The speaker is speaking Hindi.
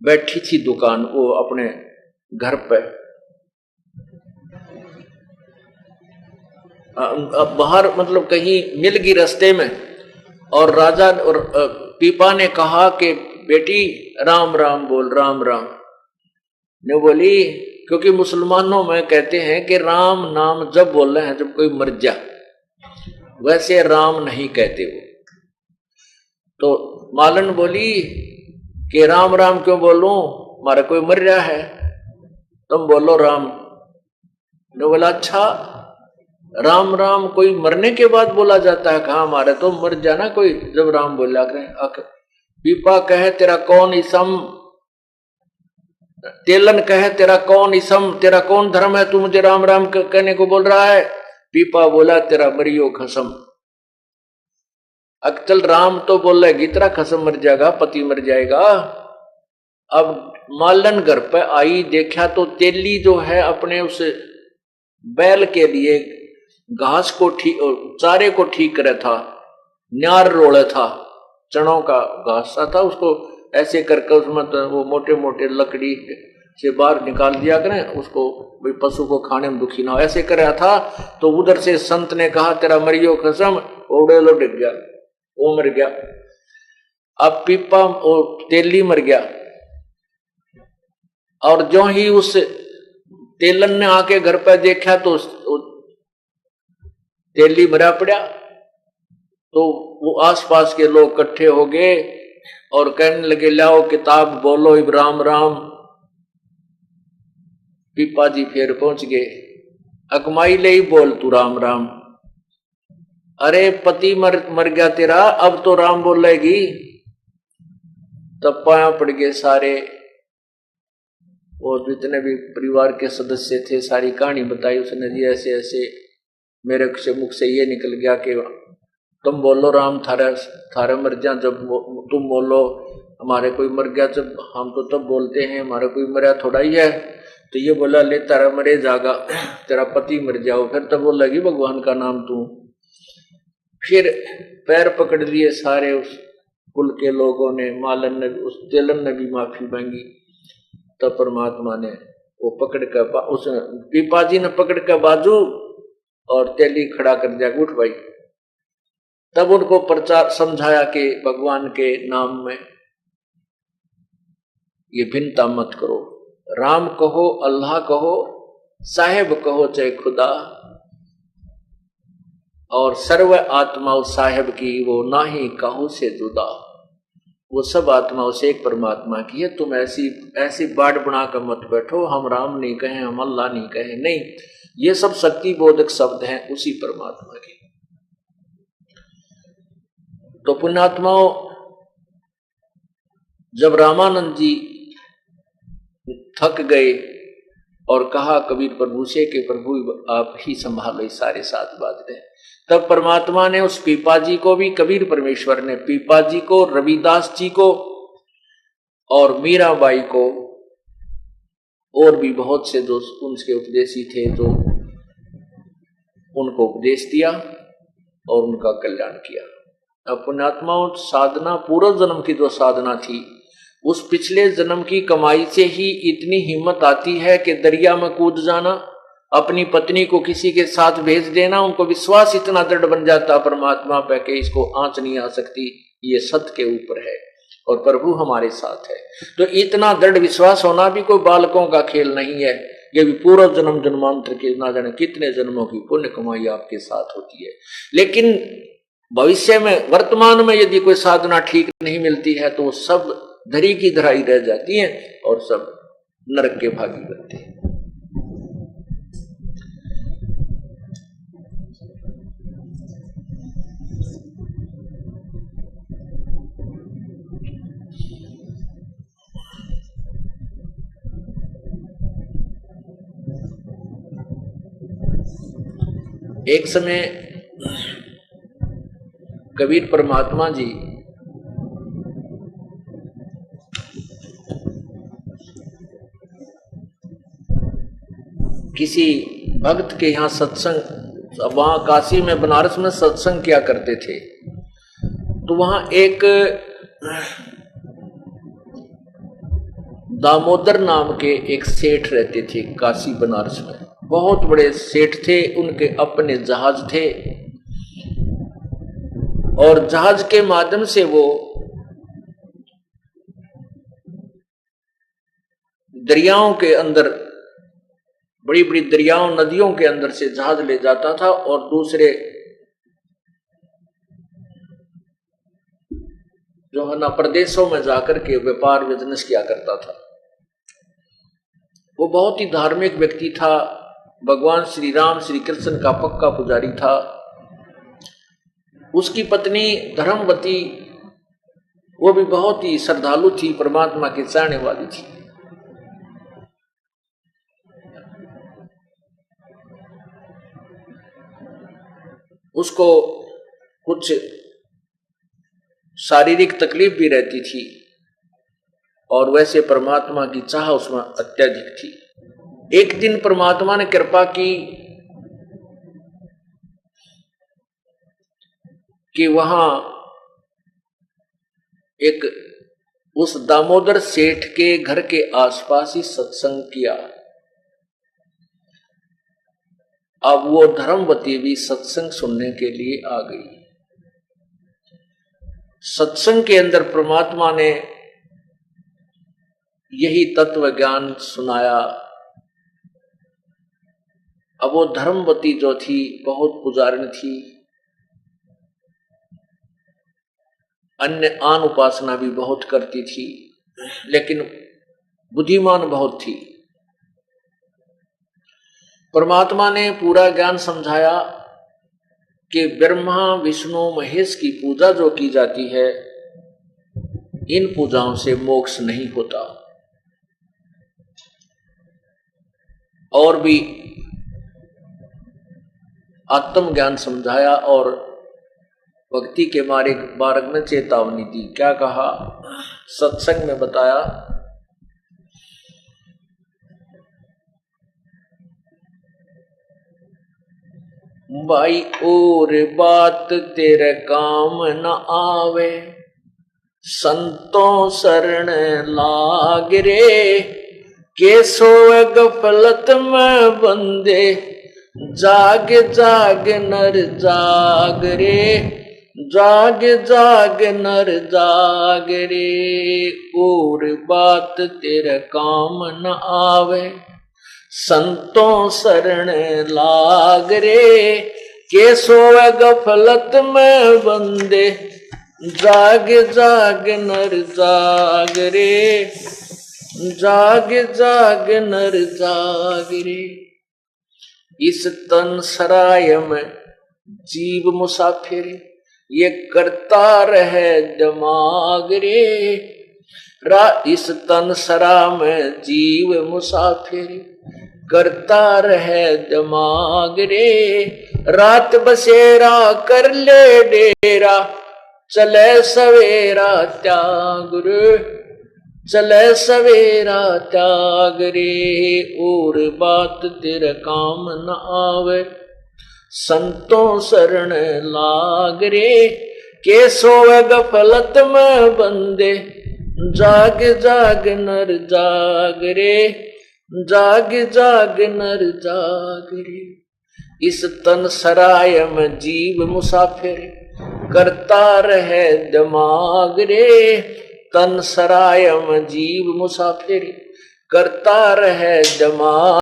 बैठी थी दुकान, वो अपने घर पे बाहर मतलब कहीं मिल गई रास्ते में, और राजा और पीपा ने कहा कि बेटी राम राम बोल, राम राम। ने बोली, क्योंकि मुसलमानों में कहते हैं कि राम नाम जब बोल रहे हैं जब कोई मर जा, वैसे राम नहीं कहते वो। तो मालन बोली कि राम राम क्यों बोलूं, हमारा कोई मर रहा है, तुम बोलो राम। ने बोला अच्छा, राम राम कोई मरने के बाद बोला जाता है? कहा, हमारे तो मर जाना कोई जब राम बोला करें। पीपा कहे तेरा कौन इसम, तेलन कहे तेरा कौन इसम, तेरा कौन धर्म है, तू मुझे राम राम कहने को बोल रहा है? पीपा बोला तेरा मरियो खसम। अक्चल राम तो बोलेगी, तेरा खसम मर जाएगा, पति मर जाएगा। अब मालन घर पे आई, देखा तो तेली जो है अपने उस बैल के लिए घास को ठीक, चारे को ठीक करे था, न्यार रोड़े था, चनों का घास था, उसको ऐसे करके उसमें तो वो मोटे मोटे लकड़ी से बाहर निकाल दिया करें उसको, भाई पशु को खाने में दुखी ना हो, ऐसे कर रहा था। तो उधर से संत ने कहा तेरा मरियो कसम, ओढ़े लो डिग गया, वो मर गया। अब पीपा तेली मर गया, और जो ही उस तेलन ने आके घर पर देखा तो तेली मरा पड़ा। तो वो आसपास के लोग इकट्ठे हो गए और कहने लगे लाओ किताब बोलो इब राम राम। पीपा जी फिर पहुंच गए, अकमाई ले ही बोल तू राम राम। अरे पति मर गया तेरा, अब तो राम बोलेगी। तब पाया पड़ गए सारे, और जितने भी परिवार के सदस्य थे सारी कहानी बताई उसने जी, ऐसे ऐसे मेरे से मुख से ये निकल गया कि तुम बोलो राम थारे मर जा, जब तुम बोलो हमारे कोई मर गया, जब हम तो तब बोलते हैं हमारा कोई मरा थोड़ा ही है। तो ये बोला ले तारा मरे जागा, तेरा पति मर जाओ, फिर तब बोलेगी भगवान का नाम तू। फिर पैर पकड़ लिए सारे उस कुल के लोगों ने, मालन ने, उस तेलन ने भी माफी मांगी। तब परमात्मा ने वो पकड़ कर, उस पीपा जी ने पकड़ कर बाजू और तेली खड़ा कर दिया, उठ भाई। तब उनको प्रचार समझाया कि भगवान के नाम में ये भिन्नता मत करो, राम कहो, अल्लाह कहो, साहेब कहो चाहे खुदा, और सर्व आत्मा उस साहेब की वो ना ही कहो से जुदा। वो सब आत्माओं से एक परमात्मा की है। तुम ऐसी बाढ़ बना कर मत बैठो, हम राम नहीं कहें, हम अल्लाह नहीं कहें, नहीं, ये सब शक्ति बोधक शब्द हैं उसी परमात्मा के। तो पुण्यात्माओं, जब रामानंद जी थक गए और कहा कबीर प्रभु से कि प्रभु आप ही संभालो, सारे साथ बात रहे, तब परमात्मा ने उस पीपा जी को भी, कबीर परमेश्वर ने पीपा जी को, रविदास जी को और मीराबाई को, और भी बहुत से जो उनके उपदेशी थे, जो उनको उपदेश दिया और उनका कल्याण किया। अब पुण्यात्माओं, साधना पूर्व जन्म की जो साधना थी, उस पिछले जन्म की कमाई से ही इतनी हिम्मत आती है कि दरिया में कूद जाना, अपनी पत्नी को किसी के साथ भेज देना, उनको विश्वास इतना दृढ़ बन जाता परमात्मा पे कि इसको आंच नहीं आ सकती, ये सत्य के ऊपर है और प्रभु हमारे साथ है। तो इतना दृढ़ विश्वास होना भी कोई बालकों का खेल नहीं है, ये भी पूर्व जन्म जन्मांतर के ना जाने कितने जन्मों की पुण्य कमाई आपके साथ होती है। लेकिन भविष्य में, वर्तमान में यदि कोई साधना ठीक नहीं मिलती है तो सब धरी की धराई रह जाती है और सब नरक के भागी बनते हैं। एक समय कबीर परमात्मा जी किसी भक्त के यहाँ सत्संग, वहां काशी में, बनारस में सत्संग किया करते थे। तो वहां एक दामोदर नाम के एक सेठ रहते थे काशी बनारस में, बहुत बड़े सेठ थे। उनके अपने जहाज थे और जहाज के माध्यम से वो दरियाओं के अंदर, बड़ी बड़ी दरियाओं नदियों के अंदर से जहाज ले जाता था और दूसरे जो है ना प्रदेशों में जाकर के व्यापार बिजनेस किया करता था। वो बहुत ही धार्मिक व्यक्ति था, भगवान श्री राम श्री कृष्ण का पक्का पुजारी था। उसकी पत्नी धर्मवती, वो भी बहुत ही श्रद्धालु थी, परमात्मा की चाहने वाली थी। उसको कुछ शारीरिक तकलीफ भी रहती थी और वैसे परमात्मा की चाह उसमें अत्यधिक थी। एक दिन परमात्मा ने कृपा की कि वहां एक उस दामोदर सेठ के घर के आसपास ही सत्संग किया। अब वो धर्मवती भी सत्संग सुनने के लिए आ गई। सत्संग के अंदर परमात्मा ने यही तत्व ज्ञान सुनाया। अब वो धर्मवती जो थी बहुत पुजारिन थी, अन्य आन उपासना भी बहुत करती थी, लेकिन बुद्धिमान बहुत थी। परमात्मा ने पूरा ज्ञान समझाया कि ब्रह्मा विष्णु महेश की पूजा जो की जाती है, इन पूजाओं से मोक्ष नहीं होता। और भी आत्म ज्ञान समझाया और भक्ति के मार्ग में चेतावनी दी। क्या कहा? सत्संग में बताया, भाई और बात तेरे काम न आवे, संतों शरण लाग रे, के सोए गफलत में बंदे, जाग जाग नर जाग रे, जाग जाग नर जाग रे। और बात तेरे काम न आवे, संतों शरण लाग रे, के सोए गफलत में बंदे, जाग जाग नर जाग रे, जाग जाग नर जाग रे। इस तन सराय में जीव मुसाफिर, ये करता रहे दिमाग रे। इस तन सरा में जीव मुसाफिर, करता रहे दिमाग रे। रात बसेरा कर ले डेरा, चले सवेरा त्याग रे, चले सवेरा त्याग रे। और बात तेरे काम न आवे, संतों शरण लाग रे, के सोए गफलत में बंदे, जाग जाग नर जाग रे, जाग जाग नर जाग रे। इस तन सराय में जीव मुसाफिर, करता रहे दिमाग रे। तन सराय में जीव मुसाफिर, करता रहे दिमाग।